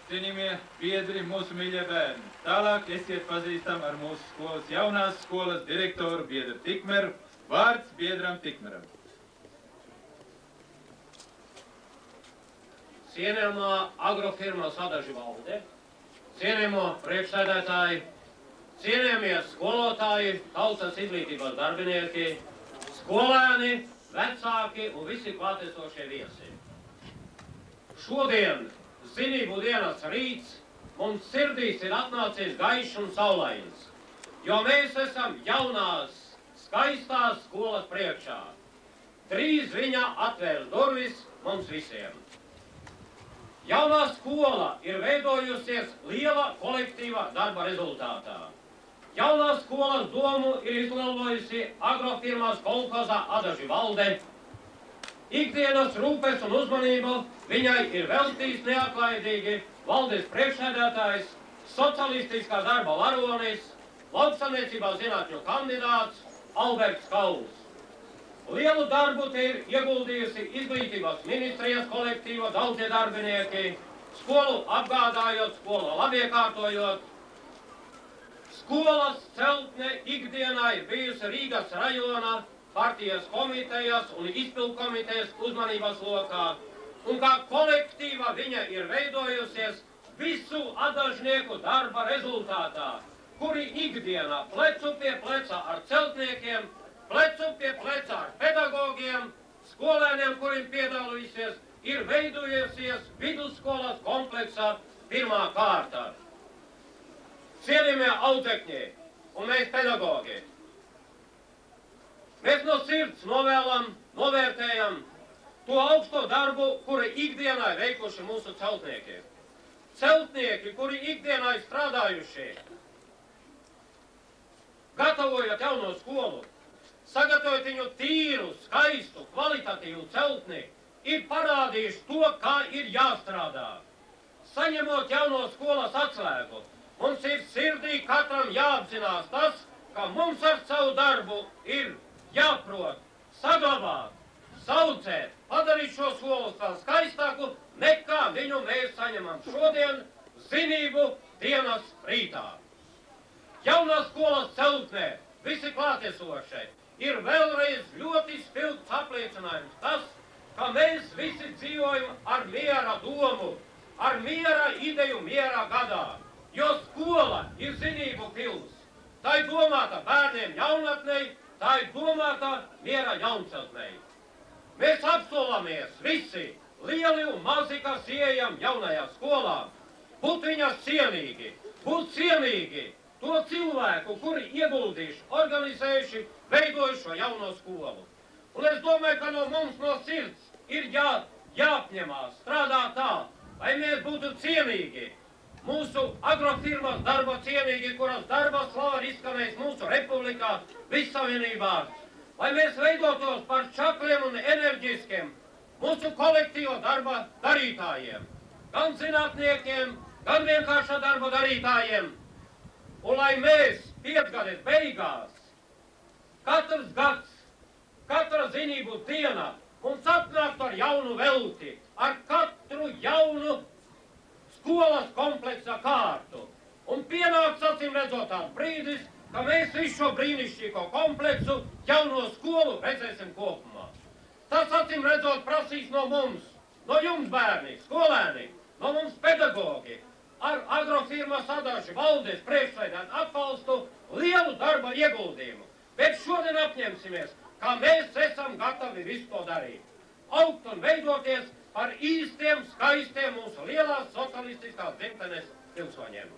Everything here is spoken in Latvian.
cienījamie biedri, mūsu mīļie bērni. Tālāk esiet pazīstami ar mūsu skolas jaunās skolas direktoru biedru Tikmeru. Vārds biedram Tikmeram. Cienījamā agrofirma Sadaži valde, cienījamo priekšsēdētāji, cienījamie skolotāji, tautas izglītības darbinieki, skolēni, vecāki un visi klātesošie viesi. Šodien, zinību dienas rīts, mums sirdīs ir atnācies gaišs un saulains, jo mēs esam jaunās, skaistās skolas priekšā. Drīz viņa atvērs durvis mums visiem. Jaunā skola ir veidojusies liela kolektīva darba rezultātā. Jaunā skolas domu ir izlēlojusi agrofirmas kolhozā Adaži valde. Ikdienas rūpes un uzmanību viņai ir veltījis neatlaidīgi valdes priekšsēdētājs, socialistiskā darba varonis, lauksaimniecībā zinātņu kandidāts Alberts Kauls. Lielu darbu te ir ieguldījusi izglītības ministrijas kolektīva daudzie darbinieki, skolu apgādājot, skolu labiekārtojot. Skolas celtne ikdienā ir bijusi Rīgas rajona partijas komitejas un izpildkomitejas uzmanības lokā, un kā kolektīva viņa ir veidojusies visu adažnieku darba rezultātā, kuri ikdienā plecu pie pleca ar celtniekiem, plecu pie pleca ar pedagogiem, skolēniem, kuriem piedalīsies, ir veidojusies vidusskolas kompleksā pirmā kārta. Cienījamie audzekņi un mēs pedagogi, mēs no sirds novēlam, novērtējam to augsto darbu, kuri ikdienā ir veikuši mūsu celtnieki. Celtnieki, kuri ikdienā ir strādājuši, gatavojot jauno skolu, sagatavot viņu tīru, skaistu, kvalitatīvu celtni, ir parādījuši to, kā ir jāstrādā. Saņemot jauno skolas atslēgu, mums ir sirdī katram jāapzinās tas, ka mums ar savu darbu ir jāprot, saglabāt, saudzēt, padarīt šo skolu vēl skaistāku, nekā viņu mēs saņemam šodien zinību dienas rītā. Jaunā skolas celtnē, visi klātesošie, ir vēlreiz ļoti spilgts apliecinājums tas, ka mēs visi dzīvojam ar miera domu, ar miera ideju miera gadā, jo skola ir zinību pils. Tā ir domāta bērniem jaunatnei, tā ir domāta miera jaunceltnei. Mēs apsolamies visi, lieli un mazi, kas ieejam jaunajā skolā, būt viņas cienīgi, būt cienīgi to cilvēku, kuri ieguldījuši, organizējuši, veidojuši šo jauno skolu. Un es domāju, ka no mums no sirds ir jāapņemās strādāt tā, lai mēs būtu cienīgi, mūsu agrofirmas darba cienīgi, kuras darba slava ir izskanējis mūsu republikā, vissavienībā, lai mēs veidotos par čakliem un enerģiskiem mūsu kolektīva darba darītājiem, gan zinātniekiem, gan vienkāršā darba darītājiem, un lai mēs piecgades beigās, katrs gads, katra zinību diena, mums atnāktu ar jaunu velti, ar katru jaunu skolas kompleksa kārtu. Un pienāks, acīm redzot, tāds brīdis, ka mēs visu šo brīnišķīgo kompleksu jauno skolu redzēsim kopumā. Tas, acīm redzot, prasīs no mums, no jums bērni, skolēni, no mums pedagogi, ar agrofirmas Sadaži valdes priekšsēdētāju atbalstu lielu darba ieguldījumu. Bet šodien apņemsimies, ka mēs esam gatavi visu to darīt. Augt un veidoties par īstiem, skaistiem mūsu lielās socialistiskās dzimtenes pilsoņiem.